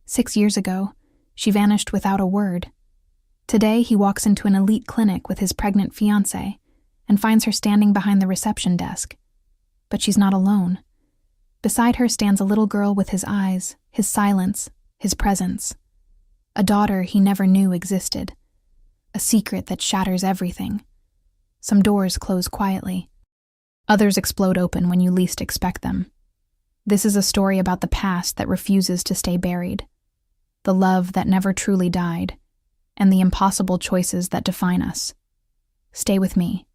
6 years ago, she vanished without a word. Today, he walks into an elite clinic with his pregnant fiancée and finds her standing behind the reception desk. But she's not alone. Beside her stands a little girl with his eyes, his silence, his presence. A daughter he never knew existed. A secret that shatters everything. Some doors close quietly. Others explode open when you least expect them. This is a story about the past that refuses to stay buried, the love that never truly died, and the impossible choices that define us. Stay with me.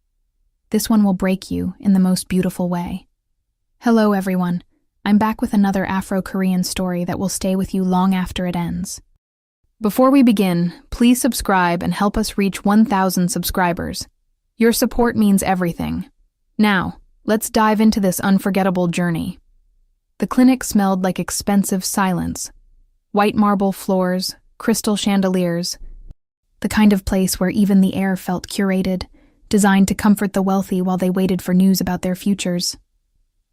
This one will break you in the most beautiful way. Hello, everyone. I'm back with another Afro-Korean story that will stay with you long after it ends. Before we begin, please subscribe and help us reach 1,000 subscribers. Your support means everything. Now, let's dive into this unforgettable journey. The clinic smelled like expensive silence. White marble floors, crystal chandeliers, the kind of place where even the air felt curated, designed to comfort the wealthy while they waited for news about their futures.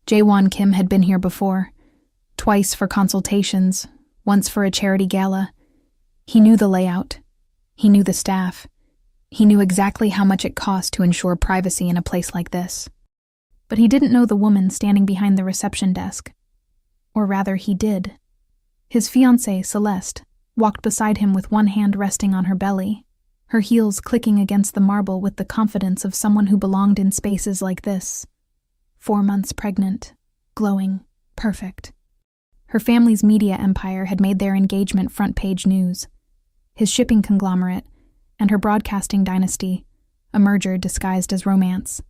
Jae-won Kim had been here before, twice for consultations, once for a charity gala. He knew the layout. He knew the staff. He knew exactly how much it cost to ensure privacy in a place like this. But he didn't know the woman standing behind the reception desk. Or rather, he did. His fiancée, Celeste, walked beside him with one hand resting on her belly, her heels clicking against the marble with the confidence of someone who belonged in spaces like this. 4 months pregnant, glowing, perfect. Her family's media empire had made their engagement front-page news. His shipping conglomerate, and her broadcasting dynasty, a merger disguised as romance.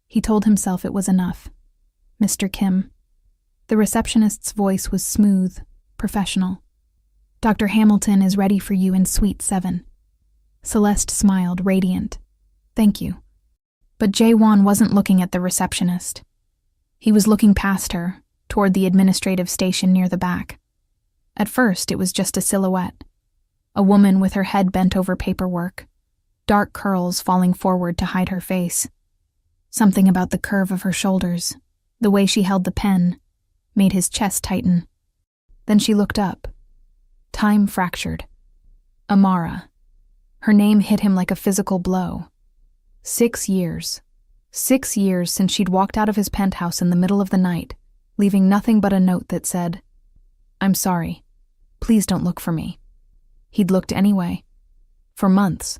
He told himself it was enough. Mr. Kim. The receptionist's voice was smooth, professional. Dr. Hamilton is ready for you in Suite 7. Celeste smiled, radiant. Thank you. But Jae-won wasn't looking at the receptionist. He was looking past her, toward the administrative station near the back. At first, it was just a silhouette. A woman with her head bent over paperwork, dark curls falling forward to hide her face. Something about the curve of her shoulders, the way she held the pen, made his chest tighten. Then she looked up. Time fractured. Amara. Her name hit him like a physical blow. 6 years. 6 years since she'd walked out of his penthouse in the middle of the night, leaving nothing but a note that said, "I'm sorry. Please don't look for me." He'd looked anyway. For months.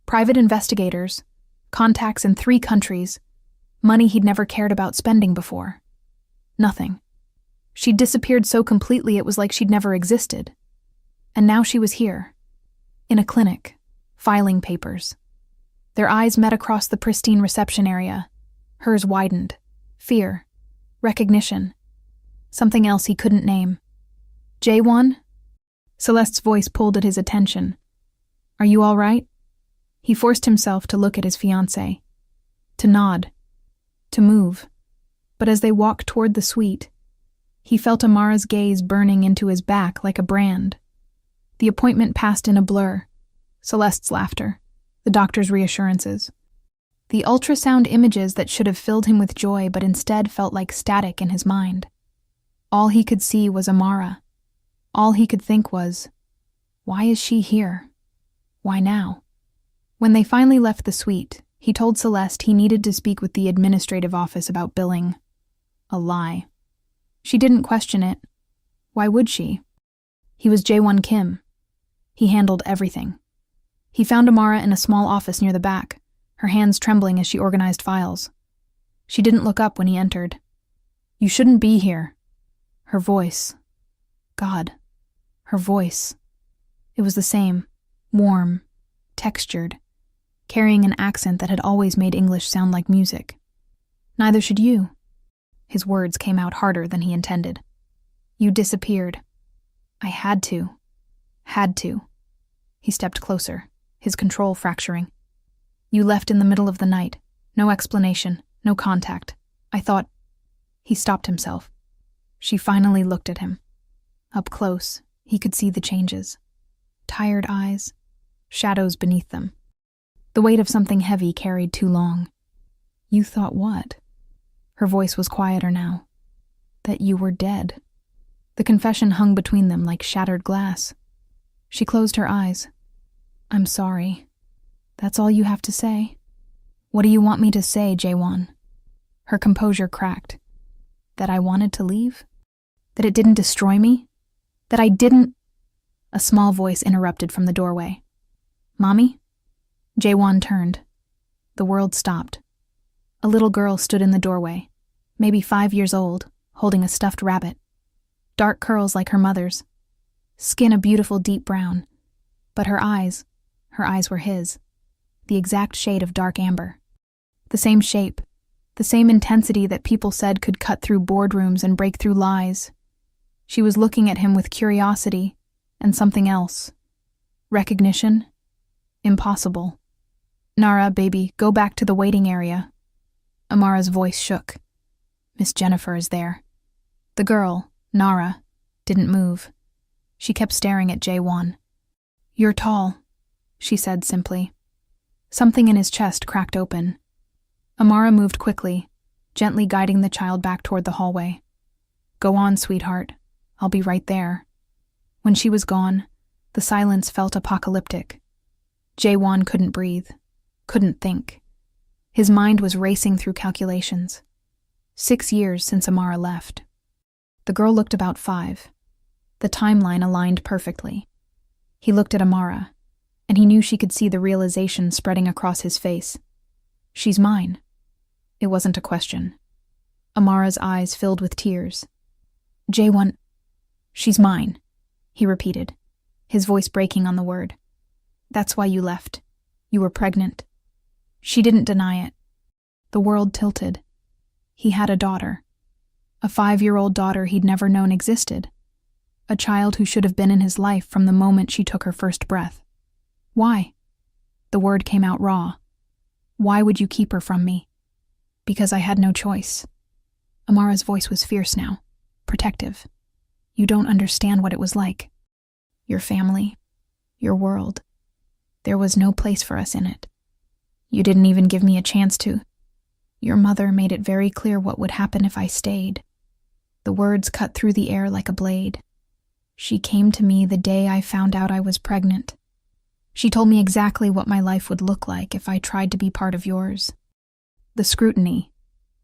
Private investigators, contacts in 3 countries, money he'd never cared about spending before. Nothing. She'd disappeared so completely it was like she'd never existed. And now she was here, in a clinic, filing papers. Their eyes met across the pristine reception area. Hers widened. Fear. Recognition. Something else he couldn't name. Jae-won? Celeste's voice pulled at his attention. Are you all right? He forced himself to look at his fiancée, to nod, to move. But as they walked toward the suite, he felt Amara's gaze burning into his back like a brand. The appointment passed in a blur. Celeste's laughter, the doctor's reassurances. The ultrasound images that should have filled him with joy but instead felt like static in his mind. All he could see was Amara. All he could think was, why is she here? Why now? When they finally left the suite, he told Celeste he needed to speak with the administrative office about billing. A lie. She didn't question it. Why would she? He was Jae-won Kim. He handled everything. He found Amara in a small office near the back, her hands trembling as she organized files. She didn't look up when he entered. You shouldn't be here. Her voice. God. Her voice. It was the same, warm, textured, carrying an accent that had always made English sound like music. Neither should you. His words came out harder than he intended. You disappeared. I had to. Had to. He stepped closer, his control fracturing. You left in the middle of the night. No explanation, no contact. I thought... He stopped himself. She finally looked at him. Up close, he could see the changes. Tired eyes, shadows beneath them. The weight of something heavy carried too long. You thought what? Her voice was quieter now. That you were dead. The confession hung between them like shattered glass. She closed her eyes. "I'm sorry. That's all you have to say?" "What do you want me to say, Jaewon?" Her composure cracked. "That I wanted to leave? That it didn't destroy me? That I didn't—" A small voice interrupted from the doorway. "Mommy?" Jaewon turned. The world stopped. A little girl stood in the doorway, maybe 5 years old, holding a stuffed rabbit. Dark curls like her mother's. Skin a beautiful deep brown. But her eyes were his. The exact shade of dark amber. The same shape. The same intensity that people said could cut through boardrooms and break through lies. She was looking at him with curiosity and something else. Recognition? Impossible. "Nara, baby, go back to the waiting area." Amara's voice shook. "Miss Jennifer is there." The girl, Nara, didn't move. She kept staring at Jaewon. "You're tall," she said simply. Something in his chest cracked open. Amara moved quickly, gently guiding the child back toward the hallway. "Go on, sweetheart. I'll be right there." When she was gone, the silence felt apocalyptic. Jaewon couldn't breathe, couldn't think. His mind was racing through calculations. 6 years since Amara left. The girl looked about 5. The timeline aligned perfectly. He looked at Amara, and he knew she could see the realization spreading across his face. "She's mine." It wasn't a question. Amara's eyes filled with tears. "Jaewon, she's mine," he repeated, his voice breaking on the word. "That's why you left. You were pregnant." She didn't deny it. The world tilted. He had a daughter. A 5-year-old daughter he'd never known existed. A child who should have been in his life from the moment she took her first breath. "Why?" The word came out raw. "Why would you keep her from me?" "Because I had no choice." Amara's voice was fierce now, protective. "You don't understand what it was like. Your family, your world. There was no place for us in it. You didn't even give me a chance to. Your mother made it very clear what would happen if I stayed." The words cut through the air like a blade. "She came to me the day I found out I was pregnant. She told me exactly what my life would look like if I tried to be part of yours. The scrutiny,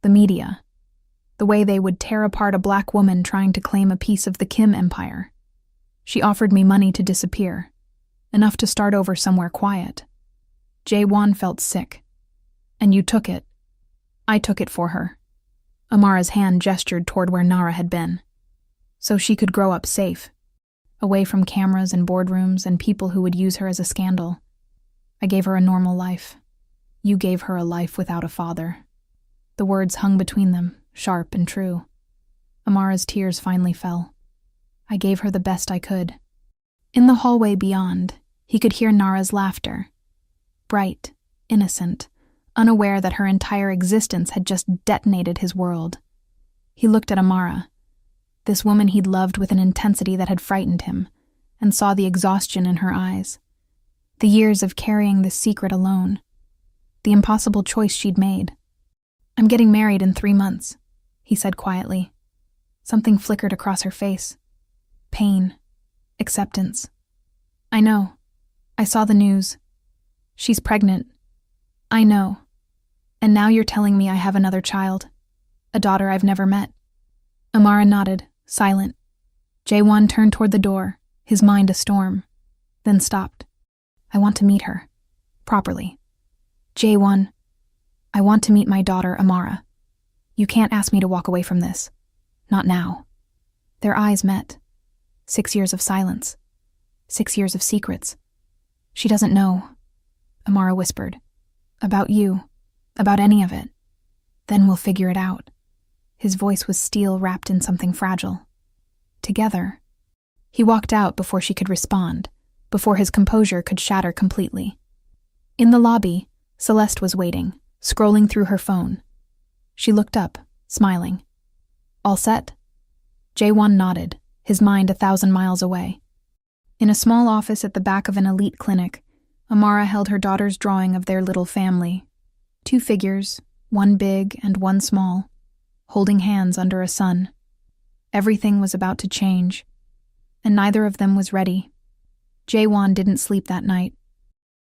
the media, the way they would tear apart a black woman trying to claim a piece of the Kim empire. She offered me money to disappear, enough to start over somewhere quiet. Jaewon felt sick. And you took it. I took it for her." Amara's hand gestured toward where Nara had been. "So she could grow up safe, away from cameras and boardrooms and people who would use her as a scandal. I gave her a normal life. You gave her a life without a father." The words hung between them, sharp and true. Amara's tears finally fell. "I gave her the best I could." In the hallway beyond, he could hear Nara's laughter. Bright, innocent, unaware that her entire existence had just detonated his world. He looked at Amara, this woman he'd loved with an intensity that had frightened him, and saw the exhaustion in her eyes. The years of carrying this secret alone. The impossible choice she'd made. "I'm getting married in 3 months," he said quietly. Something flickered across her face. Pain. Acceptance. "I know. I saw the news. She's pregnant. I know. And now you're telling me I have another child. A daughter I've never met." Amara nodded, silent. Jaewon turned toward the door, his mind a storm, then stopped. "I want to meet her. Properly. Jaewon, I want to meet my daughter, Amara. You can't ask me to walk away from this. Not now." Their eyes met. 6 years of silence. 6 years of secrets. "She doesn't know," Amara whispered. "About you. About any of it. Then we'll figure it out." His voice was steel wrapped in something fragile. Together. He walked out before she could respond, before his composure could shatter completely. In the lobby, Celeste was waiting, scrolling through her phone. She looked up, smiling. "All set?" Jaewon nodded, his mind 1,000 miles away. In a small office at the back of an elite clinic, Amara held her daughter's drawing of their little family. 2 figures, one big and one small, holding hands under a sun. Everything was about to change, and neither of them was ready. Jaewon didn't sleep that night.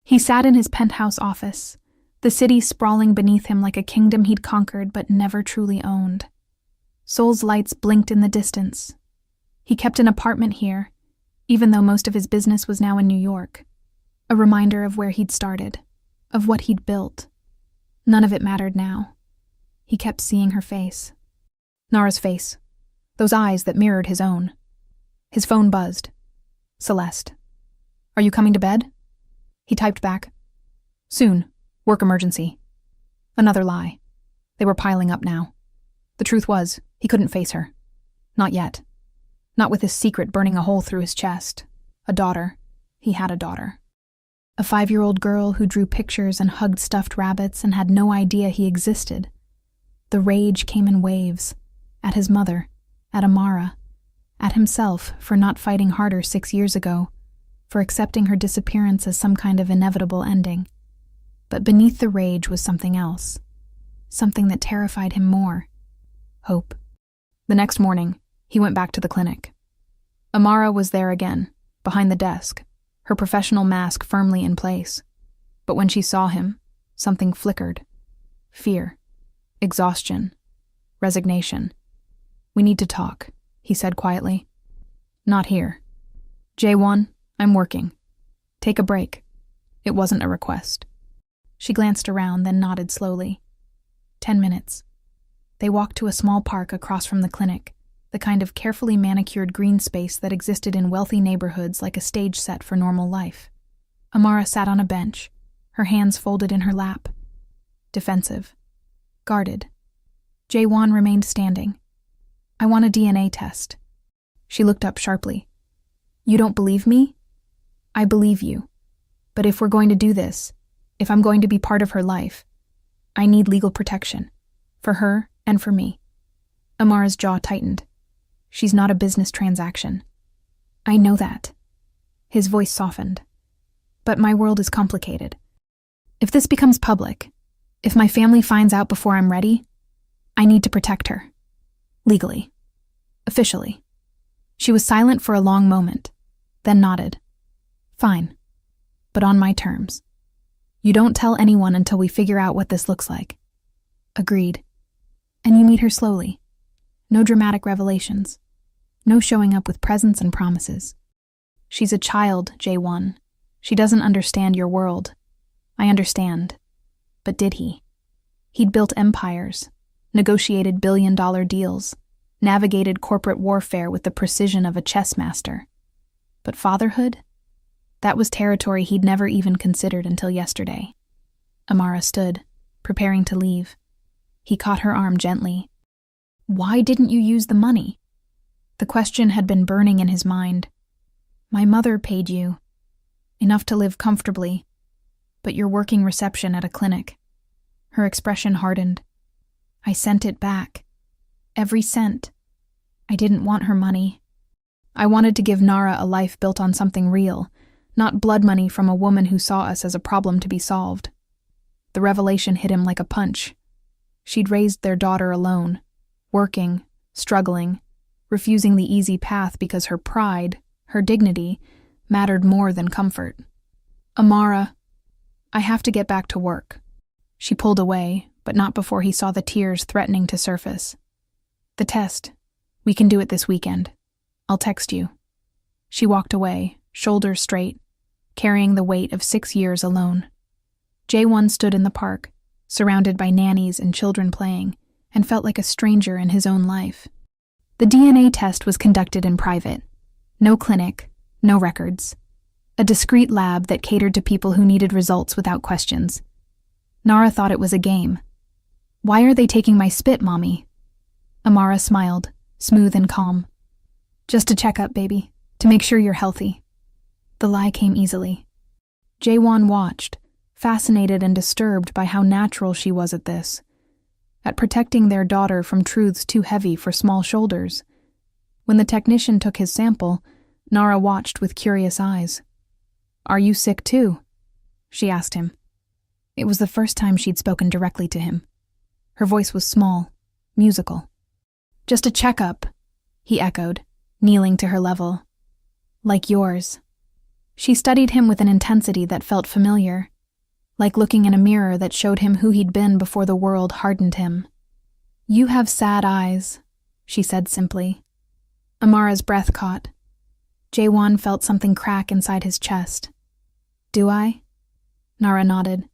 He sat in his penthouse office, the city sprawling beneath him like a kingdom he'd conquered but never truly owned. Seoul's lights blinked in the distance. He kept an apartment here, even though most of his business was now in New York. A reminder of where he'd started, of what he'd built. None of it mattered now. He kept seeing her face. Nara's face. Those eyes that mirrored his own. His phone buzzed. Celeste. "Are you coming to bed?" He typed back. "Soon. Work emergency." Another lie. They were piling up now. The truth was, he couldn't face her. Not yet. Not with his secret burning a hole through his chest. A daughter. He had a daughter. A 5-year-old girl who drew pictures and hugged stuffed rabbits and had no idea he existed. The rage came in waves. At his mother. At Amara. At himself for not fighting harder 6 years ago. For accepting her disappearance as some kind of inevitable ending. But beneath the rage was something else. Something that terrified him more. Hope. The next morning, he went back to the clinic. Amara was there again, behind the desk, her professional mask firmly in place. But when she saw him, something flickered. Fear. Exhaustion. Resignation. "We need to talk," he said quietly. "Not here. Jaewon, I'm working. Take a break." It wasn't a request. She glanced around, then nodded slowly. 10 minutes. They walked to a small park across from the clinic, the kind of carefully manicured green space that existed in wealthy neighborhoods like a stage set for normal life. Amara sat on a bench, her hands folded in her lap. Defensive. Guarded. Jaewon remained standing. "I want a DNA test." She looked up sharply. "You don't believe me?" "I believe you. But if we're going to do this, if I'm going to be part of her life, I need legal protection. For her and for me." Amara's jaw tightened. "She's not a business transaction." "I know that." His voice softened. "But my world is complicated. If this becomes public, if my family finds out before I'm ready, I need to protect her. Legally. Officially." She was silent for a long moment, then nodded. "Fine. But on my terms. You don't tell anyone until we figure out what this looks like." "Agreed." "And you meet her slowly. No dramatic revelations. No showing up with presents and promises. She's a child, Jaewon. She doesn't understand your world." "I understand." But did he? He'd built empires, negotiated billion-dollar deals, navigated corporate warfare with the precision of a chess master. But fatherhood? That was territory he'd never even considered until yesterday. Amara stood, preparing to leave. He caught her arm gently. "Why didn't you use the money?" The question had been burning in his mind. "My mother paid you. Enough to live comfortably. But you're working reception at a clinic." Her expression hardened. "I sent it back. Every cent. I didn't want her money. I wanted to give Nara a life built on something real, not blood money from a woman who saw us as a problem to be solved." The revelation hit him like a punch. She'd raised their daughter alone, working, struggling, refusing the easy path because her pride, her dignity, mattered more than comfort. "Amara, I have to get back to work." She pulled away, but not before he saw the tears threatening to surface. "The test. We can do it this weekend. I'll text you." She walked away, shoulders straight, carrying the weight of 6 years alone. Jaewon stood in the park, surrounded by nannies and children playing, and felt like a stranger in his own life. The DNA test was conducted in private. No clinic, no records. A discreet lab that catered to people who needed results without questions. Nara thought it was a game. "Why are they taking my spit, Mommy?" Amara smiled, smooth and calm. "Just to check up, baby, to make sure you're healthy." The lie came easily. Jaewon watched, fascinated and disturbed by how natural she was at this, at protecting their daughter from truths too heavy for small shoulders. When the technician took his sample, Nara watched with curious eyes. "Are you sick too?" she asked him. It was the first time she'd spoken directly to him. Her voice was small, musical. "Just a checkup," he echoed, kneeling to her level. Like yours. She studied him with an intensity that felt familiar, like looking in a mirror that showed him who he'd been before the world hardened him. You have sad eyes, she said simply. Amara's breath caught. Jaewon felt something crack inside his chest. Do I? Nara nodded.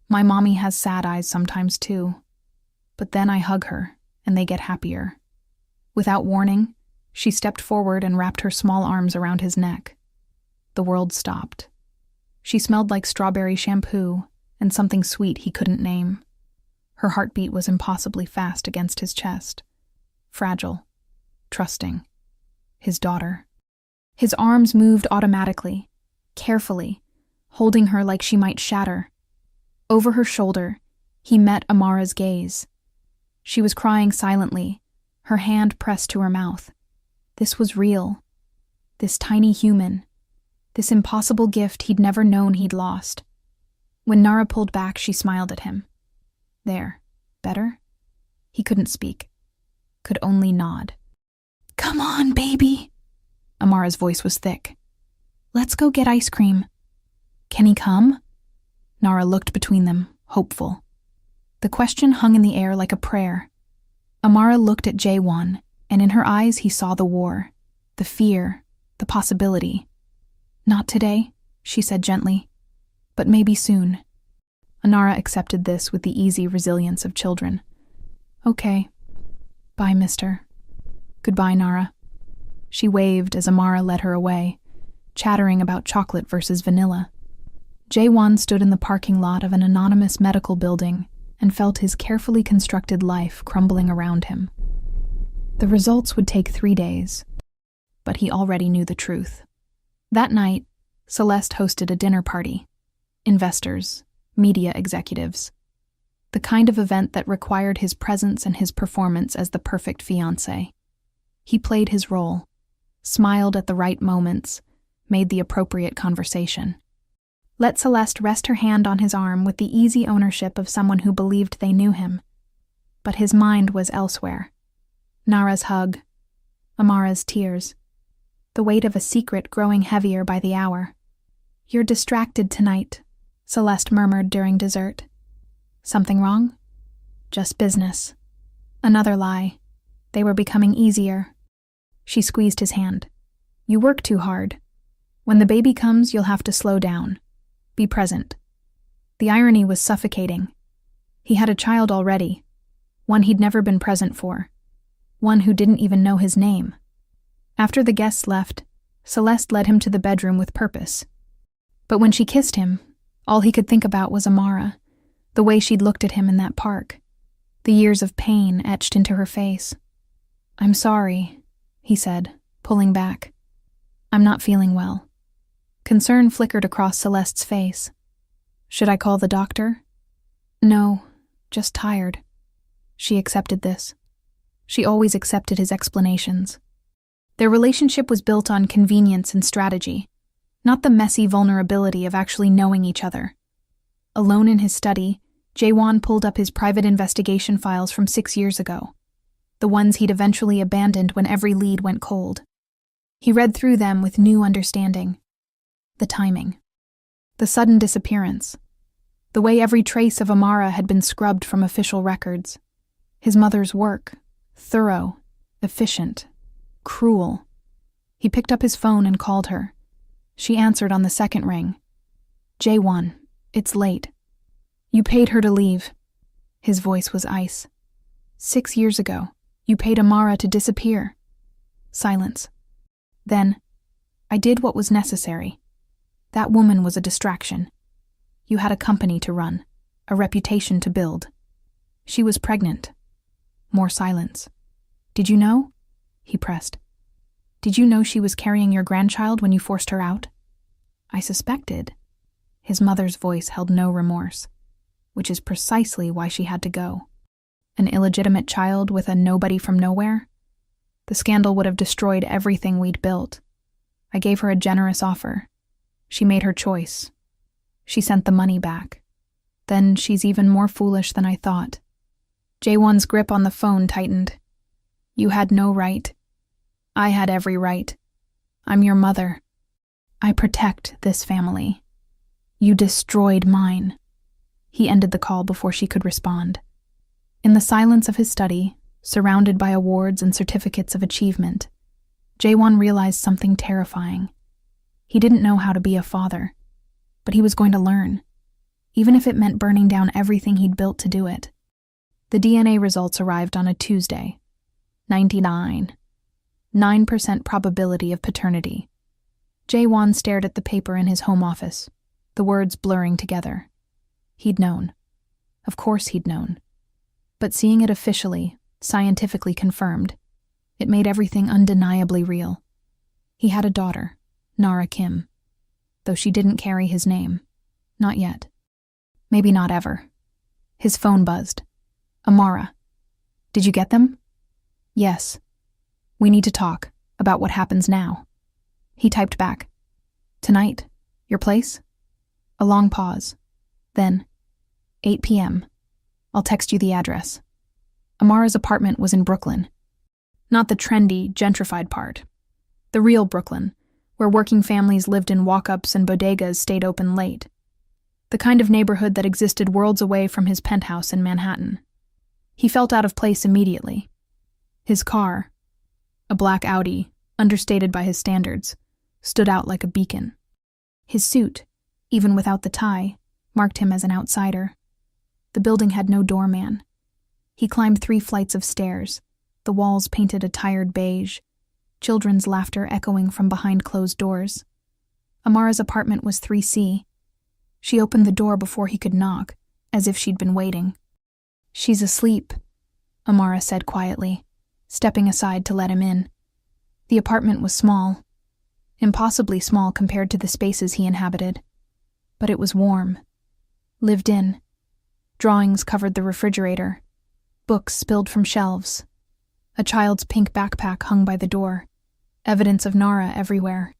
My mommy has sad eyes sometimes too. But then I hug her, and they get happier. Without warning, she stepped forward and wrapped her small arms around his neck. The world stopped. She smelled like strawberry shampoo and something sweet he couldn't name. Her heartbeat was impossibly fast against his chest. Fragile. Trusting. His daughter. His arms moved automatically, carefully, holding her like she might shatter. Over her shoulder, he met Amara's gaze. She was crying silently, her hand pressed to her mouth. This was real. This tiny human. This impossible gift he'd never known he'd lost. When Nara pulled back, she smiled at him. There. Better? He couldn't speak. Could only nod. Come on, baby. Amara's voice was thick. Let's go get ice cream. Can he come? Nara looked between them, hopeful. The question hung in the air like a prayer. Amara looked at Jaewon, and in her eyes he saw the war, the fear, the possibility. Not today, she said gently, but maybe soon. Anara accepted this with the easy resilience of children. Okay. Bye, mister. Goodbye, Nara. She waved as Amara led her away, chattering about chocolate versus vanilla. Jaewon stood in the parking lot of an anonymous medical building and felt his carefully constructed life crumbling around him. The results would take 3 days, but he already knew the truth. That night, Celeste hosted a dinner party. Investors, media executives. The kind of event that required his presence and his performance as the perfect fiancé. He played his role, smiled at the right moments, made the appropriate conversation. Let Celeste rest her hand on his arm with the easy ownership of someone who believed they knew him. But his mind was elsewhere. Nara's hug, Amara's tears, the weight of a secret growing heavier by the hour. You're distracted tonight, Celeste murmured during dessert. Something wrong? Just business. Another lie. They were becoming easier. She squeezed his hand. You work too hard. When the baby comes, you'll have to slow down. Be present. The irony was suffocating. He had a child already, one he'd never been present for, one who didn't even know his name. After the guests left, Celeste led him to the bedroom with purpose. But when she kissed him, all he could think about was Amara, the way she'd looked at him in that park, the years of pain etched into her face. I'm sorry, he said, pulling back. I'm not feeling well. Concern flickered across Celeste's face. Should I call the doctor? No, just tired. She accepted this. She always accepted his explanations. Their relationship was built on convenience and strategy, not the messy vulnerability of actually knowing each other. Alone in his study, Jaewon pulled up his private investigation files from 6 years ago, the ones he'd eventually abandoned when every lead went cold. He read through them with new understanding. The timing. The sudden disappearance. The way every trace of Amara had been scrubbed from official records. His mother's work. Thorough. Efficient. Cruel. He picked up his phone and called her. She answered on the second ring. Jaewon, it's late. You paid her to leave. His voice was ice. 6 years ago, you paid Amara to disappear. Silence. Then, I did what was necessary. That woman was a distraction. You had a company to run, a reputation to build. She was pregnant. More silence. Did you know? He pressed. Did you know she was carrying your grandchild when you forced her out? I suspected. His mother's voice held no remorse, which is precisely why she had to go. An illegitimate child with a nobody from nowhere? The scandal would have destroyed everything we'd built. I gave her a generous offer. She made her choice. She sent the money back. Then she's even more foolish than I thought. Jaewon's grip on the phone tightened. You had no right. I had every right. I'm your mother. I protect this family. You destroyed mine." He ended the call before she could respond. In the silence of his study, surrounded by awards and certificates of achievement, Jaewon realized something terrifying. He didn't know how to be a father, but he was going to learn, even if it meant burning down everything he'd built to do it. The DNA results arrived on a Tuesday. 9% probability of paternity. Jaewon stared at the paper in his home office, the words blurring together. He'd known. Of course he'd known. But seeing it officially, scientifically confirmed, it made everything undeniably real. He had a daughter, Nara Kim, though she didn't carry his name. Not yet. Maybe not ever. His phone buzzed. "Amara. Did you get them?" "Yes. We need to talk about what happens now." He typed back. "Tonight? Your place?" A long pause. Then, 8 p.m. I'll text you the address. Amara's apartment was in Brooklyn. Not the trendy, gentrified part. The real Brooklyn, where working families lived in walk-ups and bodegas stayed open late. The kind of neighborhood that existed worlds away from his penthouse in Manhattan. He felt out of place immediately. His car, a black Audi, understated by his standards, stood out like a beacon. His suit, even without the tie, marked him as an outsider. The building had no doorman. He climbed 3 flights of stairs, the walls painted a tired beige, children's laughter echoing from behind closed doors. Amara's apartment was 3C. She opened the door before he could knock, as if she'd been waiting. "She's asleep," Amara said quietly, stepping aside to let him in. The apartment was small, impossibly small compared to the spaces he inhabited. But it was warm. Lived in. Drawings covered the refrigerator. Books spilled from shelves. A child's pink backpack hung by the door. Evidence of Nara everywhere.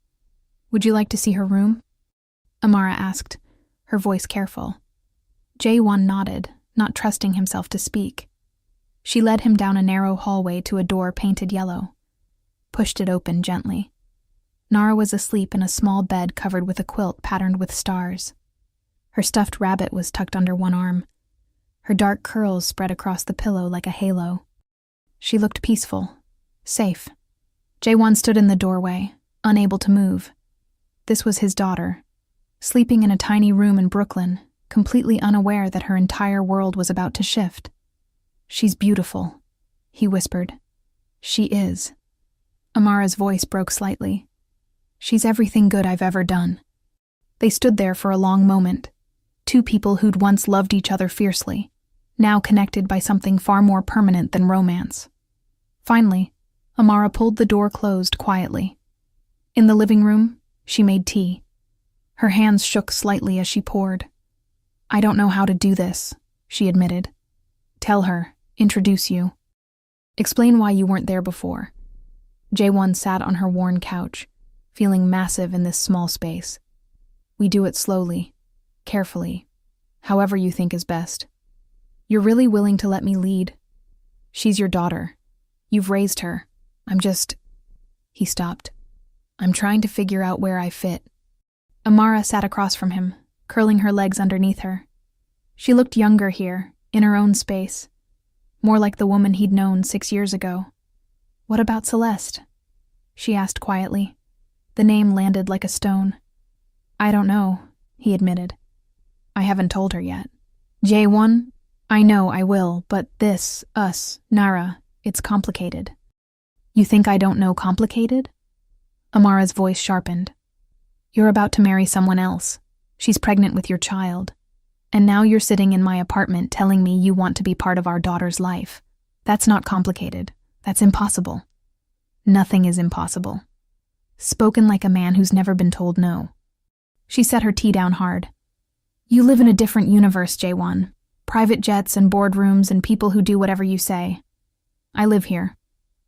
"Would you like to see her room?" Amara asked, her voice careful. Jaewon nodded, not trusting himself to speak. She led him down a narrow hallway to a door painted yellow. Pushed it open gently. Nara was asleep in a small bed covered with a quilt patterned with stars. Her stuffed rabbit was tucked under one arm. Her dark curls spread across the pillow like a halo. She looked peaceful, safe. Jaewon stood in the doorway, unable to move. This was his daughter, sleeping in a tiny room in Brooklyn, completely unaware that her entire world was about to shift. "She's beautiful," he whispered. "She is." Amara's voice broke slightly. "She's everything good I've ever done." They stood there for a long moment, 2 people who'd once loved each other fiercely, now connected by something far more permanent than romance. Finally, Amara pulled the door closed quietly. In the living room, she made tea. Her hands shook slightly as she poured. "I don't know how to do this," she admitted. "Tell her, introduce you. Explain why you weren't there before." Jaewon sat on her worn couch, feeling massive in this small space. "We do it slowly, carefully, however you think is best. You're really willing to let me lead? She's your daughter. You've raised her. I'm just..." He stopped. "I'm trying to figure out where I fit." Amara sat across from him, curling her legs underneath her. She looked younger here, in her own space, more like the woman he'd known 6 years ago. "What about Celeste?" she asked quietly. The name landed like a stone. "I don't know," he admitted. "I haven't told her yet." "Jaewon, I know I will, but this, us, Nara, it's complicated." "You think I don't know complicated?" Amara's voice sharpened. "You're about to marry someone else. She's pregnant with your child. And now you're sitting in my apartment telling me you want to be part of our daughter's life. That's not complicated. That's impossible." "Nothing is impossible." Spoken like a man who's never been told no. She set her tea down hard. "You live in a different universe, Jaewon. Private jets and boardrooms and people who do whatever you say. I live here.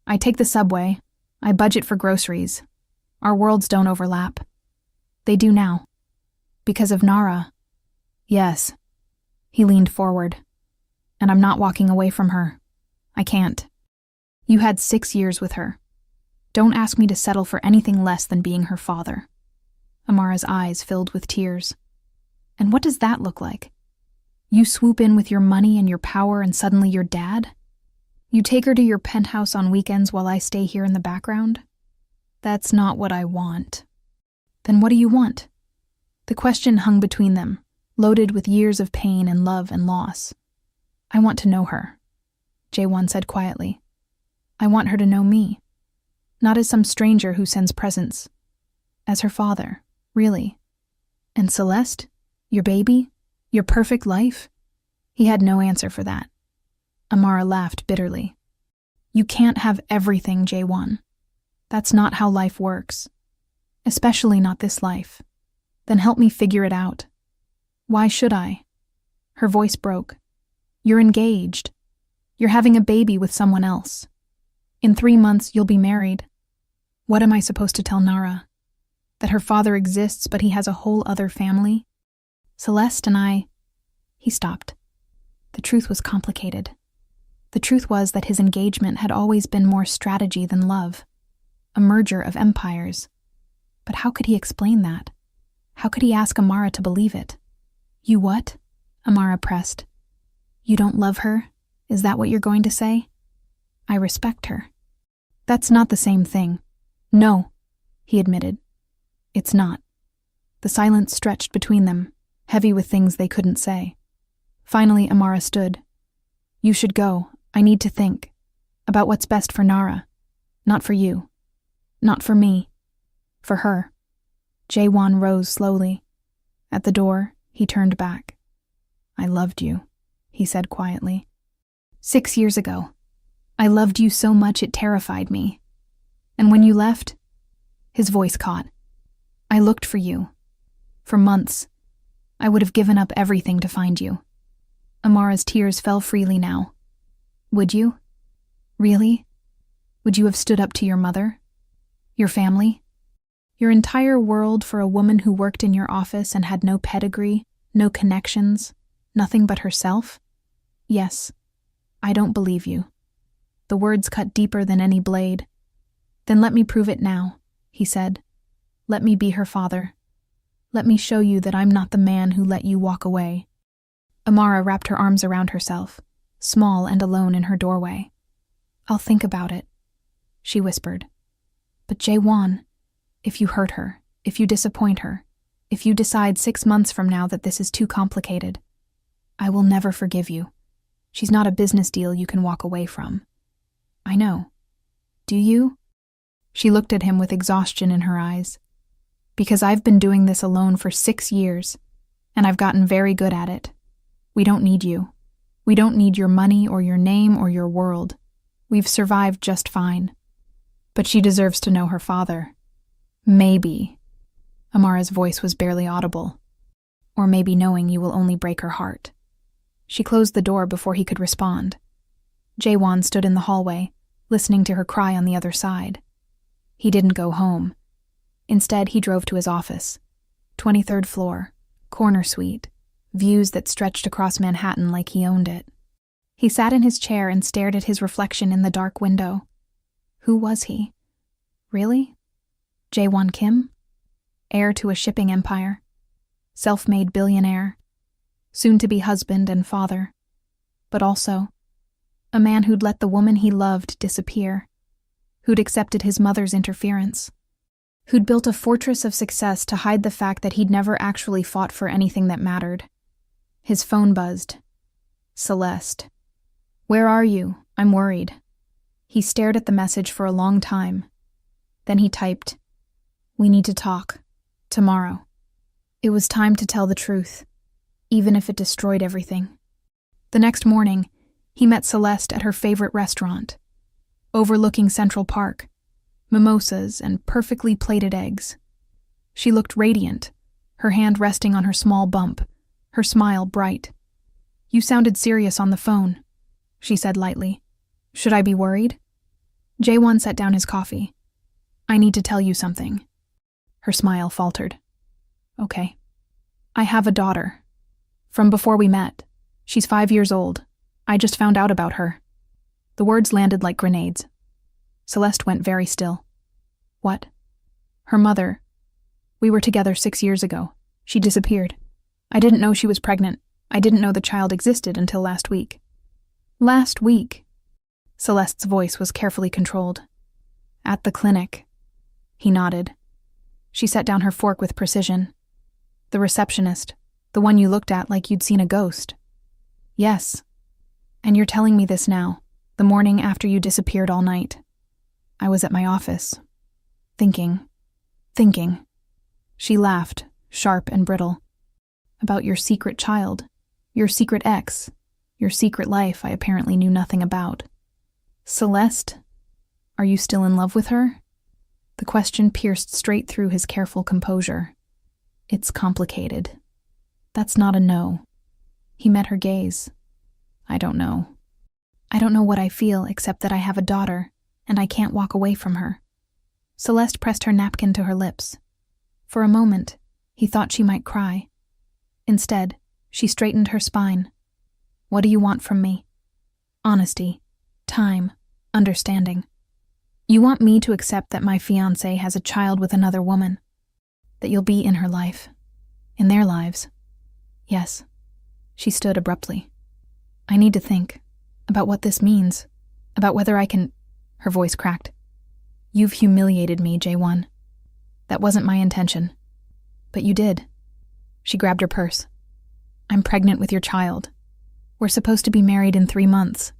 I take the subway. I budget for groceries. Our worlds don't overlap. They do now. Because of Nara." "Yes." He leaned forward. "And I'm not walking away from her. I can't." "You had 6 years with her. Don't ask me to settle for anything less than being her father." Amara's eyes filled with tears. "And what does that look like? You swoop in with your money and your power and suddenly you're dad? You take her to your penthouse on weekends while I stay here in the background? That's not what I want." "Then what do you want?" The question hung between them, loaded with years of pain and love and loss. "I want to know her," Jaewon said quietly. "I want her to know me. Not as some stranger who sends presents. As her father, really. And Celeste? Your baby? Your perfect life?" He had no answer for that. Amara laughed bitterly. "You can't have everything, Jaewon. That's not how life works. Especially not this life. Then help me figure it out." "Why should I?" Her voice broke. "You're engaged. You're having a baby with someone else. In 3 months, you'll be married. What am I supposed to tell Nara? That her father exists, but he has a whole other family? Celeste and I—" He stopped. The truth was complicated. The truth was that his engagement had always been more strategy than love, a merger of empires. But how could he explain that? How could he ask Amara to believe it? "You what?" Amara pressed. "You don't love her? Is that what you're going to say?" "I respect her." "That's not the same thing." "No," he admitted. "It's not." The silence stretched between them, heavy with things they couldn't say. Finally, Amara stood. "You should go. I need to think. About what's best for Nara. Not for you. Not for me. For her." Jaewon rose slowly. At the door, he turned back. "I loved you," he said quietly. 6 years ago. I loved you so much it terrified me. And when you left," his voice caught, "I looked for you. For months. I would have given up everything to find you." Amara's tears fell freely now. "Would you? Really? Would you have stood up to your mother? Your family? Your entire world for a woman who worked in your office and had no pedigree, no connections, nothing but herself?" "Yes. I don't believe you." The words cut deeper than any blade. "Then let me prove it now," he said. "Let me be her father. Let me show you that I'm not the man who let you walk away." Amara wrapped her arms around herself, small and alone in her doorway. "I'll think about it," she whispered. "But Jaewon, if you hurt her, if you disappoint her, if you decide 6 months from now that this is too complicated, I will never forgive you. She's not a business deal you can walk away from." "I know. Do you?" She looked at him with exhaustion in her eyes. "Because I've been doing this alone for 6 years, and I've gotten very good at it. We don't need you. We don't need your money or your name or your world. We've survived just fine. But she deserves to know her father. Maybe." Amara's voice was barely audible. "Or maybe knowing you will only break her heart." She closed the door before he could respond. Jaewon stood in the hallway, listening to her cry on the other side. He didn't go home. Instead, he drove to his office. 23rd floor, corner suite, views that stretched across Manhattan like he owned it. He sat in his chair and stared at his reflection in the dark window. Who was he? Really? Jaewon Kim? Heir to a shipping empire. Self-made billionaire. Soon-to-be husband and father. But also a man who'd let the woman he loved disappear. Who'd accepted his mother's interference. Who'd built a fortress of success to hide the fact that he'd never actually fought for anything that mattered. His phone buzzed. Celeste. "Where are you? I'm worried." He stared at the message for a long time. Then he typed, "We need to talk. Tomorrow." It was time to tell the truth, even if it destroyed everything. The next morning, he met Celeste at her favorite restaurant, overlooking Central Park, mimosas and perfectly plated eggs. She looked radiant, her hand resting on her small bump, her smile bright. "You sounded serious on the phone," she said lightly. "Should I be worried?" Jaewon set down his coffee. "I need to tell you something." Her smile faltered. "Okay. I have a daughter. From before we met. She's 5 years old. I just found out about her." The words landed like grenades. Celeste went very still. What? Her mother. We were together 6 years ago. She disappeared. I didn't know she was pregnant. I didn't know the child existed until last week. Last week? Celeste's voice was carefully controlled. At the clinic. He nodded. She set down her fork with precision. The receptionist, the one you looked at like you'd seen a ghost. Yes. And you're telling me this now, the morning after you disappeared all night. I was at my office. Thinking. She laughed, sharp and brittle. About your secret child, your secret ex, your secret life I apparently knew nothing about. Celeste? Are you still in love with her? The question pierced straight through his careful composure. It's complicated. That's not a no. He met her gaze. I don't know. I don't know what I feel except that I have a daughter, and I can't walk away from her. Celeste pressed her napkin to her lips. For a moment, he thought she might cry. Instead, she straightened her spine. What do you want from me? Honesty, time, understanding. You want me to accept that my fiancé has a child with another woman, that you'll be in her life, in their lives. Yes. She stood abruptly. I need to think about what this means, about whether I can... Her voice cracked. You've humiliated me, J1. That wasn't my intention. But you did. She grabbed her purse. I'm pregnant with your child. We're supposed to be married in 3 months.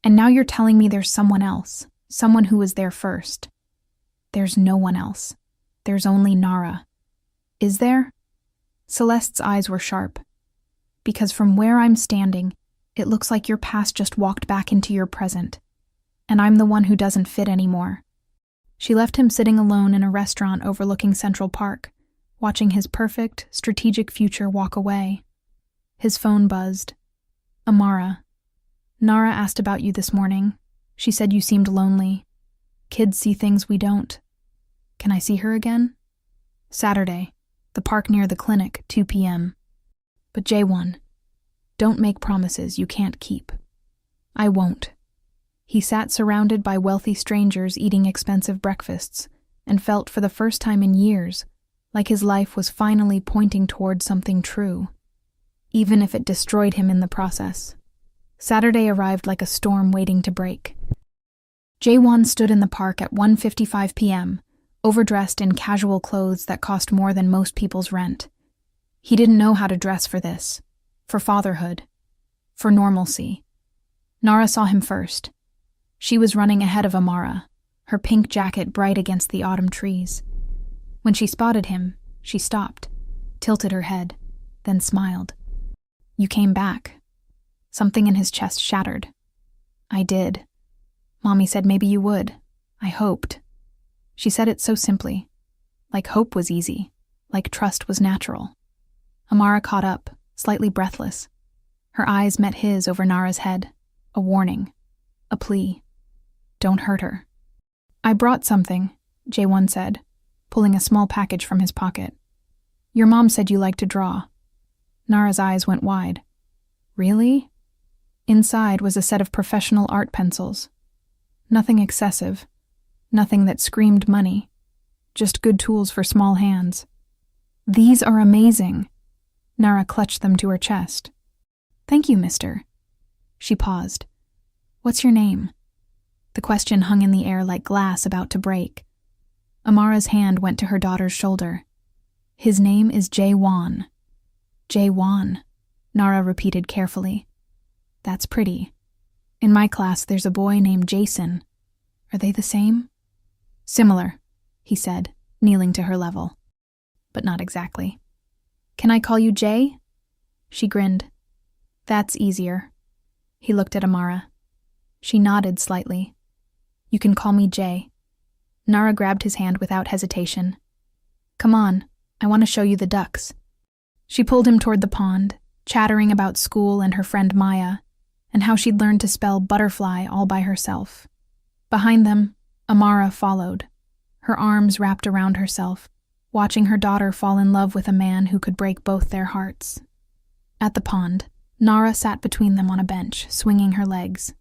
And now you're telling me there's someone else, someone who was there first. There's no one else. There's only Nara. Is there? Celeste's eyes were sharp. Because from where I'm standing, it looks like your past just walked back into your present. And I'm the one who doesn't fit anymore. She left him sitting alone in a restaurant overlooking Central Park, watching his perfect, strategic future walk away. His phone buzzed. Amara. Nara asked about you this morning. She said you seemed lonely. Kids see things we don't. Can I see her again? Saturday. The park near the clinic, 2 p.m. But J1, don't make promises you can't keep. I won't. He sat surrounded by wealthy strangers eating expensive breakfasts and felt for the first time in years like his life was finally pointing toward something true, even if it destroyed him in the process. Saturday arrived like a storm waiting to break. J1 stood in the park at 1:55 p.m., overdressed in casual clothes that cost more than most people's rent. He didn't know how to dress for this, for fatherhood, for normalcy. Nara saw him first. She was running ahead of Amara, her pink jacket bright against the autumn trees. When she spotted him, she stopped, tilted her head, then smiled. You came back. Something in his chest shattered. I did. Mommy said maybe you would. I hoped. She said it so simply. Like hope was easy. Like trust was natural. Amara caught up, slightly breathless. Her eyes met his over Nara's head. A warning. A plea. Don't hurt her. I brought something, J1 said, pulling a small package from his pocket. Your mom said you like to draw. Nara's eyes went wide. Really? Inside was a set of professional art pencils. Nothing excessive. Nothing that screamed money. Just good tools for small hands. These are amazing. Nara clutched them to her chest. Thank you, mister. She paused. What's your name? The question hung in the air like glass about to break. Amara's hand went to her daughter's shoulder. His name is J1. J1, Nara repeated carefully. That's pretty. In my class, there's a boy named Jason. Are they the same? Similar, he said, kneeling to her level. But not exactly. Can I call you Jay? She grinned. That's easier. He looked at Amara. She nodded slightly. You can call me Jay. Nara grabbed his hand without hesitation. Come on, I want to show you the ducks. She pulled him toward the pond, chattering about school and her friend Maya, and how she'd learned to spell butterfly all by herself. Behind them, Amara followed, her arms wrapped around herself, watching her daughter fall in love with a man who could break both their hearts. At the pond, Nara sat between them on a bench, swinging her legs.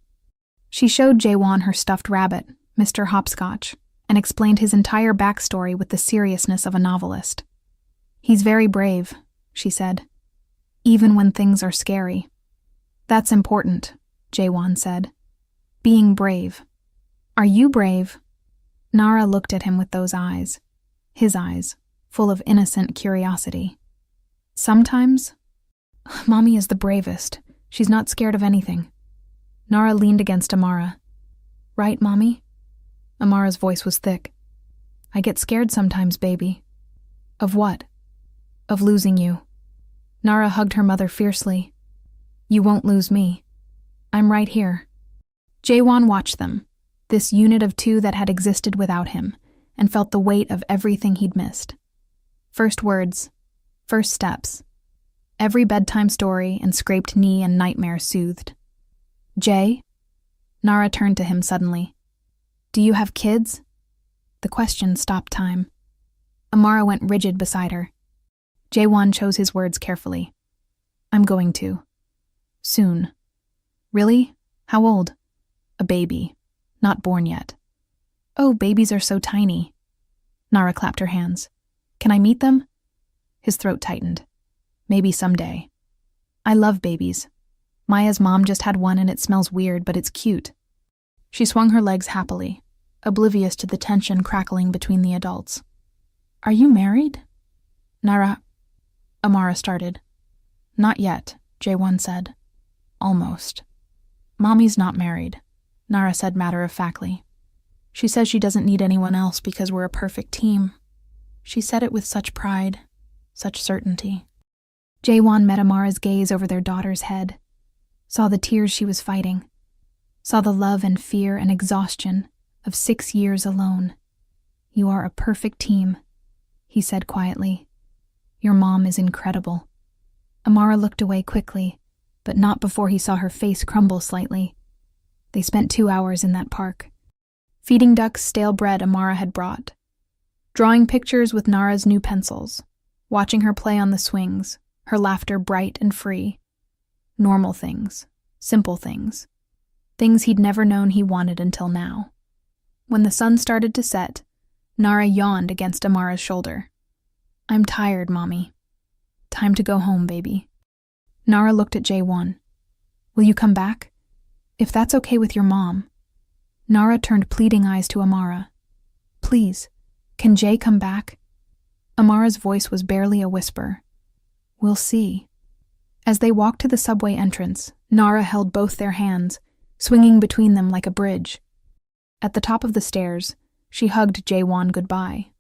She showed J1 her stuffed rabbit, Mr. Hopscotch, and explained his entire backstory with the seriousness of a novelist. "He's very brave," she said, "even when things are scary." "That's important," Jaewon said. "Being brave. Are you brave?" Nara looked at him with those eyes, his eyes, full of innocent curiosity. "Sometimes, Mommy is the bravest. She's not scared of anything." Nara leaned against Amara. "Right, Mommy?" Amara's voice was thick. "I get scared sometimes, baby." "Of what?" "Of losing you." Nara hugged her mother fiercely. "You won't lose me. I'm right here." Jaewon watched them, this unit of two that had existed without him, and felt the weight of everything he'd missed. First words, first steps. Every bedtime story and scraped knee and nightmare soothed. "Jay?" Nara turned to him suddenly. "Do you have kids?" The question stopped time. Amara went rigid beside her. Jaewon chose his words carefully. "I'm going to. Soon." "Really? How old?" "A baby. Not born yet." "Oh, babies are so tiny." Nara clapped her hands. "Can I meet them?" His throat tightened. "Maybe someday." "I love babies. Maya's mom just had one and it smells weird, but it's cute." She swung her legs happily, oblivious to the tension crackling between the adults. "Are you married?" Amara started. "Not yet," Jaewon said. "Almost." "Mommy's not married," Nara said matter-of-factly. "She says she doesn't need anyone else because we're a perfect team." She said it with such pride, such certainty. Jaewon met Amara's gaze over their daughter's head, saw the tears she was fighting, saw the love and fear and exhaustion of 6 years alone. "You are a perfect team," he said quietly. "Your mom is incredible." Amara looked away quickly, but not before he saw her face crumble slightly. They spent 2 hours in that park, feeding ducks stale bread Amara had brought, drawing pictures with Nara's new pencils, watching her play on the swings, her laughter bright and free. Normal things, simple things, things he'd never known he wanted until now. When the sun started to set, Nara yawned against Amara's shoulder. "I'm tired, Mommy. Time to go home, baby." Nara looked at Jaewon. "Will you come back? If that's okay with your mom." Nara turned pleading eyes to Amara. "Please, can Jay come back?" Amara's voice was barely a whisper. "We'll see." As they walked to the subway entrance, Nara held both their hands, swinging between them like a bridge. At the top of the stairs, she hugged Jaewon goodbye.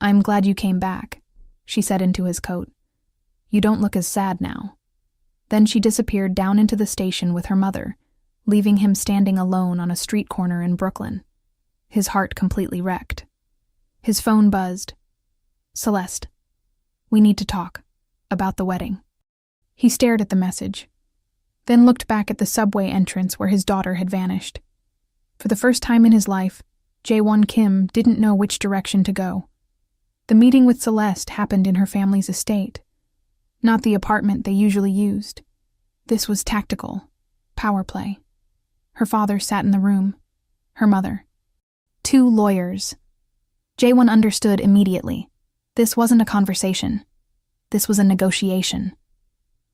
"I'm glad you came back," she said into his coat. "You don't look as sad now." Then she disappeared down into the station with her mother, leaving him standing alone on a street corner in Brooklyn, his heart completely wrecked. His phone buzzed. "Celeste, we need to talk. About the wedding." He stared at the message, then looked back at the subway entrance where his daughter had vanished. For the first time in his life, Jaewon Kim didn't know which direction to go. The meeting with Celeste happened in her family's estate, not the apartment they usually used. This was tactical, power play. Her father sat in the room, her mother. 2 lawyers. Jaewon understood immediately. This wasn't a conversation. This was a negotiation.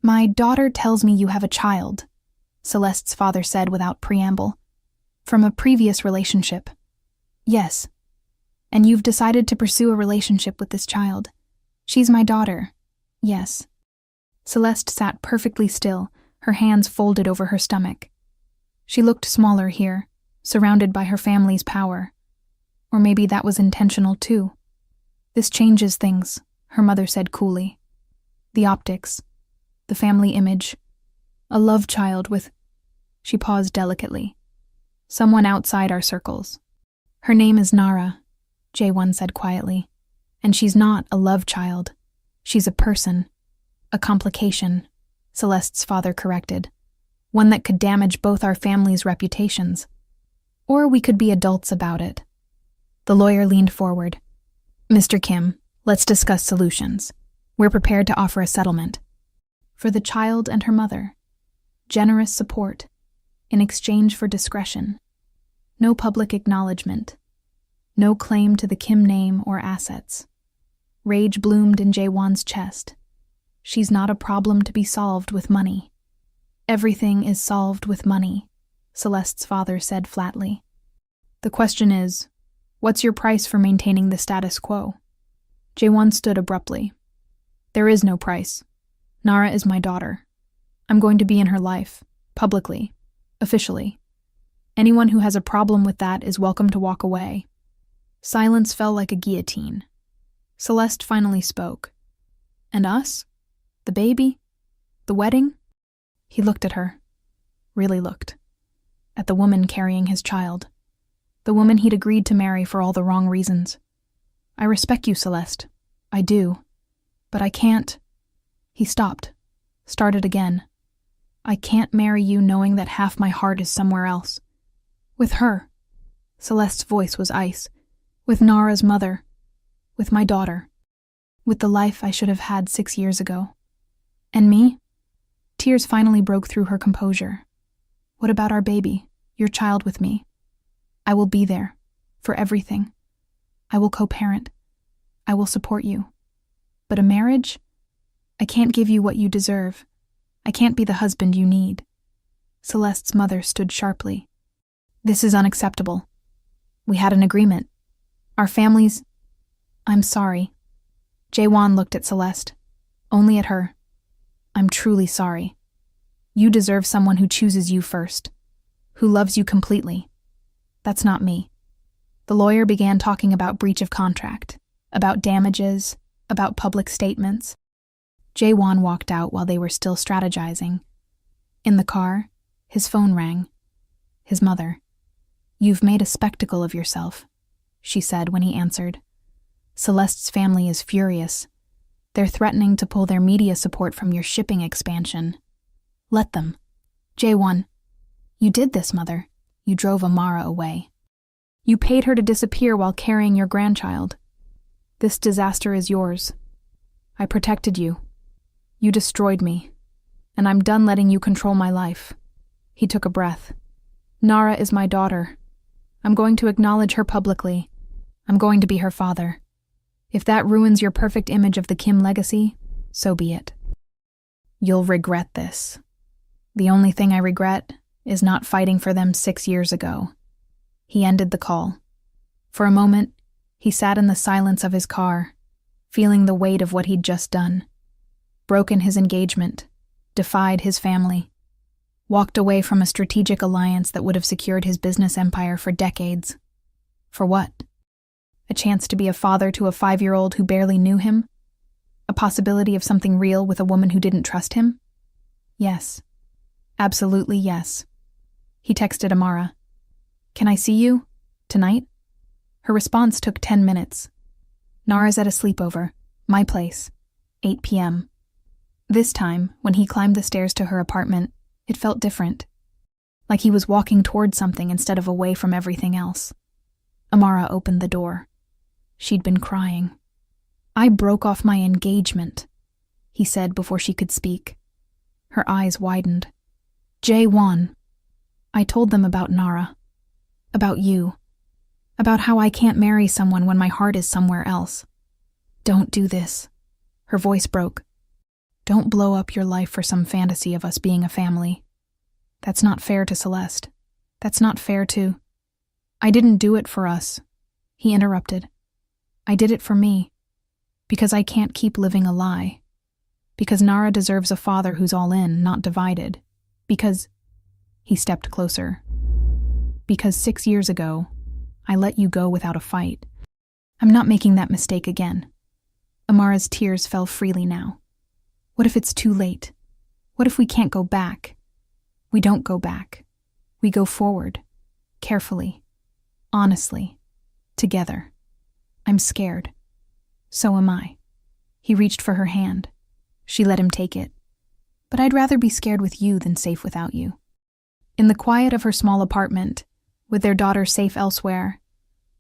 "My daughter tells me you have a child," Celeste's father said without preamble. "From a previous relationship." "Yes. And you've decided to pursue a relationship with this child." "She's my daughter." "Yes." Celeste sat perfectly still, her hands folded over her stomach. She looked smaller here, surrounded by her family's power. Or maybe that was intentional too. "This changes things," her mother said coolly. "The optics, the family image, a love child with—" She paused delicately. "Someone outside our circles." "Her name is Nara," Jaewon said quietly. "And she's not a love child. She's a person. A complication," Celeste's father corrected. "One that could damage both our families' reputations. Or we could be adults about it." The lawyer leaned forward. "Mr. Kim, let's discuss solutions. We're prepared to offer a settlement. For the child and her mother. Generous support. In exchange for discretion. No public acknowledgement. No claim to the Kim name or assets. Rage bloomed in Jaewon's chest. She's not a problem to be solved with money. Everything is solved with money, Celeste's father said flatly. The question is, what's your price for maintaining the status quo? Jaewon stood abruptly. There is no price. Nara is my daughter. I'm going to be in her life, publicly, officially. Anyone who has a problem with that is welcome to walk away. Silence fell like a guillotine. Celeste finally spoke. And us? The baby? The wedding? He looked at her. Really looked. At the woman carrying his child. The woman he'd agreed to marry for all the wrong reasons. I respect you, Celeste. I do. But I can't. He stopped. Started again. I can't marry you knowing that half my heart is somewhere else. With her. Celeste's voice was ice. With Nara's mother. With my daughter. With the life I should have had 6 years ago. And me? Tears finally broke through her composure. What about our baby, your child with me? I will be there. For everything. I will co-parent. I will support you. But a marriage? I can't give you what you deserve. I can't be the husband you need. Celeste's mother stood sharply. This is unacceptable. We had an agreement. Our families... I'm sorry. Jaewon looked at Celeste. Only at her. I'm truly sorry. You deserve someone who chooses you first. Who loves you completely. That's not me. The lawyer began talking about breach of contract, about damages, about public statements. Jaewon walked out while they were still strategizing. In the car, his phone rang. His mother. You've made a spectacle of yourself, she said when he answered. Celeste's family is furious. They're threatening to pull their media support from your shipping expansion. Let them. Jaewon. You did this, Mother. You drove Amara away. You paid her to disappear while carrying your grandchild. This disaster is yours. I protected you. You destroyed me. And I'm done letting you control my life. He took a breath. Nara is my daughter. I'm going to acknowledge her publicly. I'm going to be her father. If that ruins your perfect image of the Kim legacy, so be it. You'll regret this. The only thing I regret is not fighting for them 6 years ago. He ended the call. For a moment, he sat in the silence of his car, feeling the weight of what he'd just done. Broken his engagement, defied his family, walked away from a strategic alliance that would have secured his business empire for decades. For what? A chance to be a father to a 5-year-old who barely knew him? A possibility of something real with a woman who didn't trust him? Yes. Absolutely yes. He texted Amara. Can I see you? Tonight? Her response took 10 minutes. Nara's at a sleepover. My place. 8 p.m. This time, when he climbed the stairs to her apartment, it felt different. Like he was walking toward something instead of away from everything else. Amara opened the door. She'd been crying. I broke off my engagement, he said before she could speak. Her eyes widened. Jaewon. I told them about Nara. About you. About how I can't marry someone when my heart is somewhere else. Don't do this. Her voice broke. Don't blow up your life for some fantasy of us being a family. That's not fair to Celeste. That's not fair to... I didn't do it for us. He interrupted. I did it for me. Because I can't keep living a lie. Because Nara deserves a father who's all in, not divided. Because... He stepped closer. Because 6 years ago, I let you go without a fight. I'm not making that mistake again. Amara's tears fell freely now. What if it's too late? What if we can't go back? We don't go back. We go forward. Carefully. Honestly. Together. I'm scared. So am I. He reached for her hand. She let him take it. But I'd rather be scared with you than safe without you. In the quiet of her small apartment, with their daughter safe elsewhere,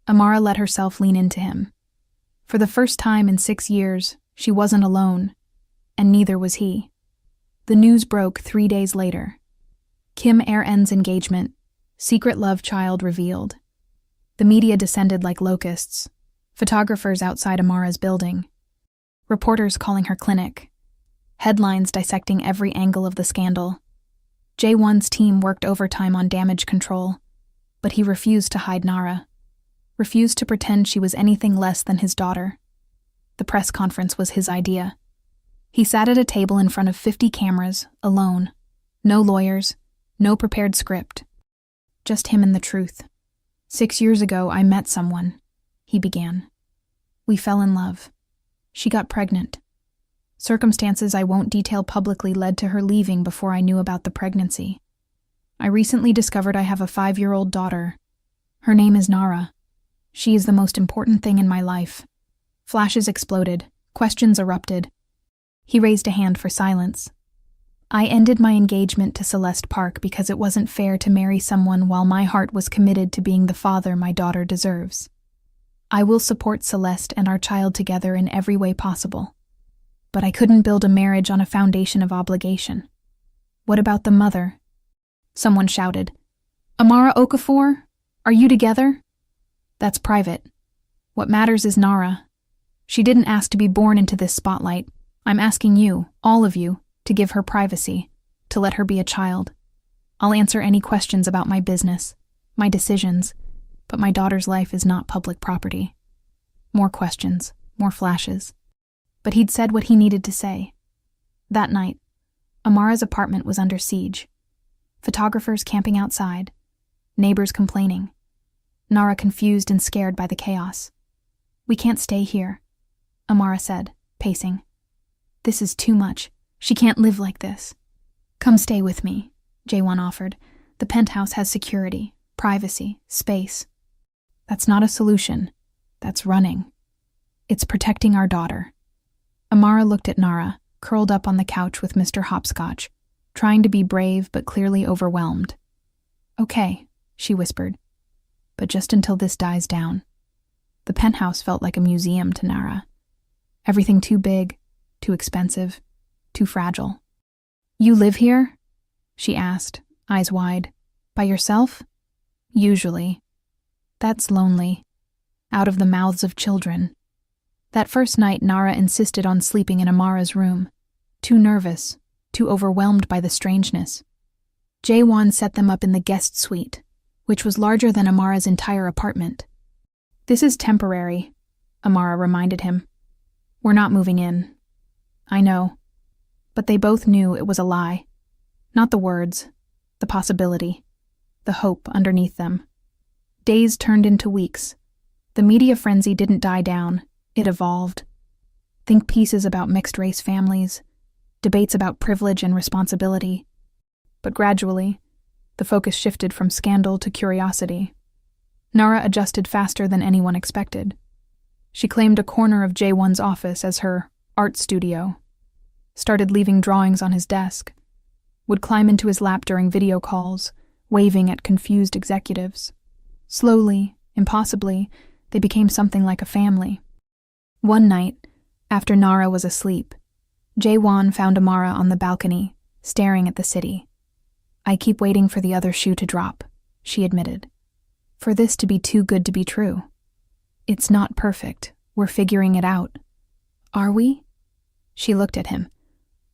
Amara let herself lean into him. For the first time in 6 years, she wasn't alone, and neither was he. The news broke 3 days later. Kim Er-en's engagement, secret love child revealed. The media descended like locusts. Photographers outside Amara's building. Reporters calling her clinic. Headlines dissecting every angle of the scandal. J1's team worked overtime on damage control, but he refused to hide Nara. Refused to pretend she was anything less than his daughter. The press conference was his idea. He sat at a table in front of 50 cameras, alone. No lawyers, no prepared script. Just him and the truth. 6 years ago, I met someone, he began. We fell in love. She got pregnant. Circumstances I won't detail publicly led to her leaving before I knew about the pregnancy. I recently discovered I have a 5-year-old daughter. Her name is Nara. She is the most important thing in my life. Flashes exploded. Questions erupted. He raised a hand for silence. I ended my engagement to Celeste Park because it wasn't fair to marry someone while my heart was committed to being the father my daughter deserves. I will support Celeste and our child together in every way possible. But I couldn't build a marriage on a foundation of obligation. What about the mother? Someone shouted. Amara Okafor? Are you together? That's private. What matters is Nara. She didn't ask to be born into this spotlight. I'm asking you, all of you, to give her privacy, to let her be a child. I'll answer any questions about my business, my decisions, but my daughter's life is not public property. More questions, more flashes. But he'd said what he needed to say. That night, Amara's apartment was under siege. Photographers camping outside, neighbors complaining. Nara confused and scared by the chaos. We can't stay here, Amara said, pacing. This is too much. She can't live like this. Come stay with me, J1 offered. The penthouse has security, privacy, space. That's not a solution. That's running. It's protecting our daughter. Amara looked at Nara, curled up on the couch with Mr. Hopscotch, trying to be brave but clearly overwhelmed. Okay, she whispered. But just until this dies down. The penthouse felt like a museum to Nara. Everything too big, too expensive, too fragile. You live here? She asked, eyes wide. By yourself? Usually. That's lonely. Out of the mouths of children. That first night, Nara insisted on sleeping in Amara's room. Too nervous, too overwhelmed by the strangeness. J1 set them up in the guest suite, which was larger than Amara's entire apartment. This is temporary, Amara reminded him. We're not moving in. I know. But they both knew it was a lie. Not the words, the possibility, the hope underneath them. Days turned into weeks. The media frenzy didn't die down. It evolved. Think pieces about mixed-race families, debates about privilege and responsibility. But gradually, the focus shifted from scandal to curiosity. Nara adjusted faster than anyone expected. She claimed a corner of J1's office as her art studio, started leaving drawings on his desk, would climb into his lap during video calls, waving at confused executives. Slowly, impossibly, they became something like a family. One night, after Nara was asleep, J1 found Amara on the balcony, staring at the city. I keep waiting for the other shoe to drop, she admitted. For this to be too good to be true. It's not perfect. We're figuring it out. Are we? She looked at him.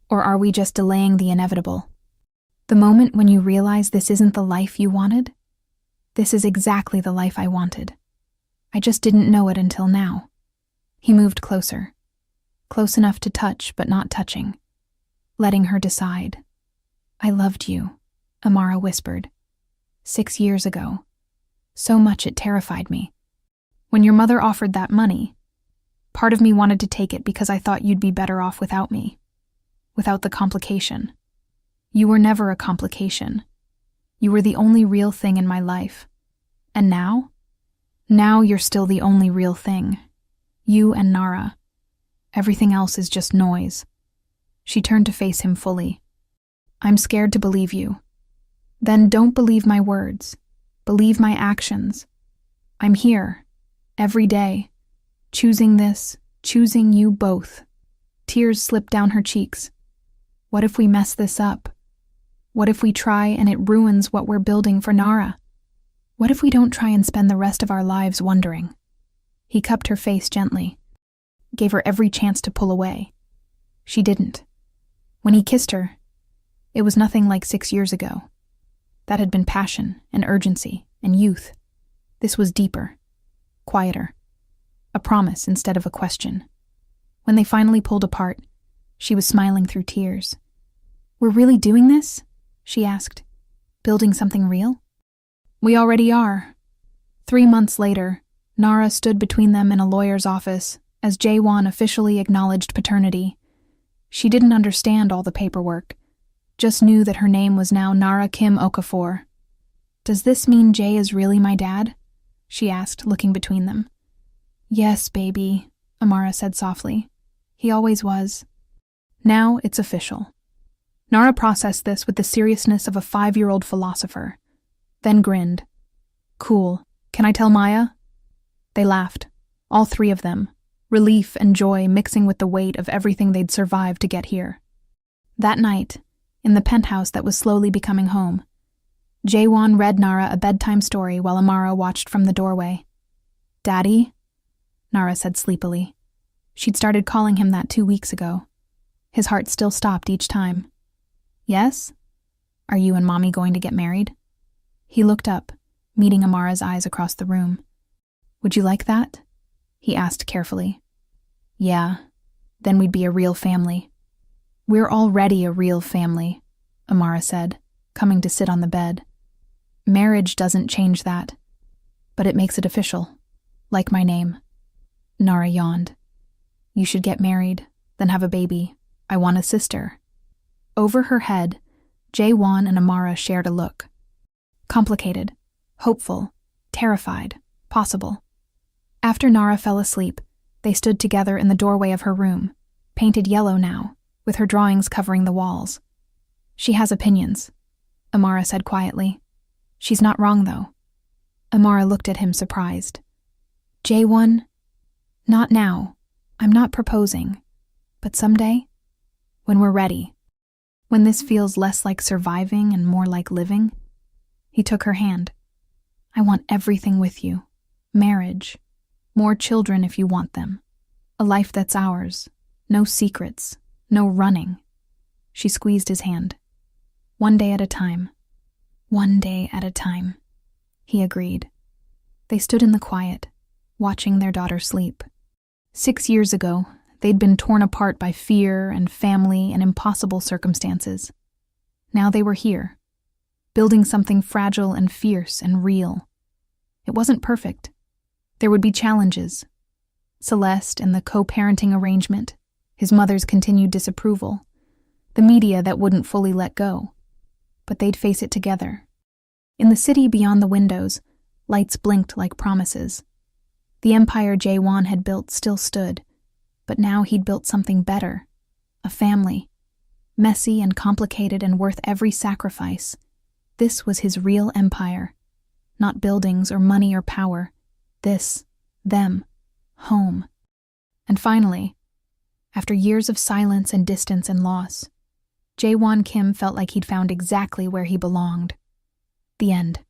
Or are we just delaying the inevitable? The moment when you realize this isn't the life you wanted? This is exactly the life I wanted. I just didn't know it until now. He moved closer. Close enough to touch, but not touching. Letting her decide. I loved you, Amara whispered. 6 years ago. So much it terrified me. When your mother offered that money, part of me wanted to take it because I thought you'd be better off without me. Without the complication. You were never a complication. You were the only real thing in my life. And now? Now you're still the only real thing. You and Nara. Everything else is just noise. She turned to face him fully. I'm scared to believe you. Then don't believe my words. Believe my actions. I'm here, every day, choosing this, choosing you both. Tears slipped down her cheeks. What if we mess this up? What if we try and it ruins what we're building for Nara? What if we don't try and spend the rest of our lives wondering? He cupped her face gently, gave her every chance to pull away. She didn't. When he kissed her, it was nothing like 6 years ago. That had been passion and urgency and youth. This was deeper, quieter, a promise instead of a question. When they finally pulled apart, she was smiling through tears. "We're really doing this?" she asked. "Building something real?" "We already are." 3 months later, Nara stood between them in a lawyer's office as Jae-won officially acknowledged paternity. She didn't understand all the paperwork, just knew that her name was now Nara Kim Okafor. "Does this mean Jae is really my dad?" she asked, looking between them. "Yes, baby," Amara said softly. "He always was." Now it's official. Nara processed this with the seriousness of a 5-year-old philosopher, then grinned. "Cool. Can I tell Maya?" They laughed, all 3 of them, relief and joy mixing with the weight of everything they'd survived to get here. That night, in the penthouse that was slowly becoming home, Jae-won read Nara a bedtime story while Amara watched from the doorway. "Daddy?" Nara said sleepily. She'd started calling him that 2 weeks ago. His heart still stopped each time. "Yes? Are you and Mommy going to get married?" He looked up, meeting Amara's eyes across the room. "Would you like that?" he asked carefully. "Yeah, then we'd be a real family." "We're already a real family," Amara said, coming to sit on the bed. "Marriage doesn't change that, but it makes it official, like my name." Nara yawned. "You should get married, then have a baby. I want a sister." Over her head, Jae-won and Amara shared a look. Complicated, hopeful, terrified, possible. After Nara fell asleep, they stood together in the doorway of her room, painted yellow now, with her drawings covering the walls. "She has opinions," Amara said quietly. "She's not wrong, though." Amara looked at him surprised. "Jae-won, not now. I'm not proposing. But someday, when we're ready, when this feels less like surviving and more like living." He took her hand. "I want everything with you. Marriage. More children if you want them. A life that's ours. No secrets. No running." She squeezed his hand. "One day at a time." "One day at a time," he agreed. They stood in the quiet, watching their daughter sleep. 6 years ago, they'd been torn apart by fear and family and impossible circumstances. Now they were here, building something fragile and fierce and real. It wasn't perfect. There would be challenges. Celeste and the co-parenting arrangement, his mother's continued disapproval, the media that wouldn't fully let go. But they'd face it together. In the city beyond the windows, lights blinked like promises. The empire Jae-won had built still stood, but now he'd built something better, a family, messy and complicated and worth every sacrifice. This was his real empire, not buildings or money or power. This, them, home. And finally, after years of silence and distance and loss, Jae-won Kim felt like he'd found exactly where he belonged. The end.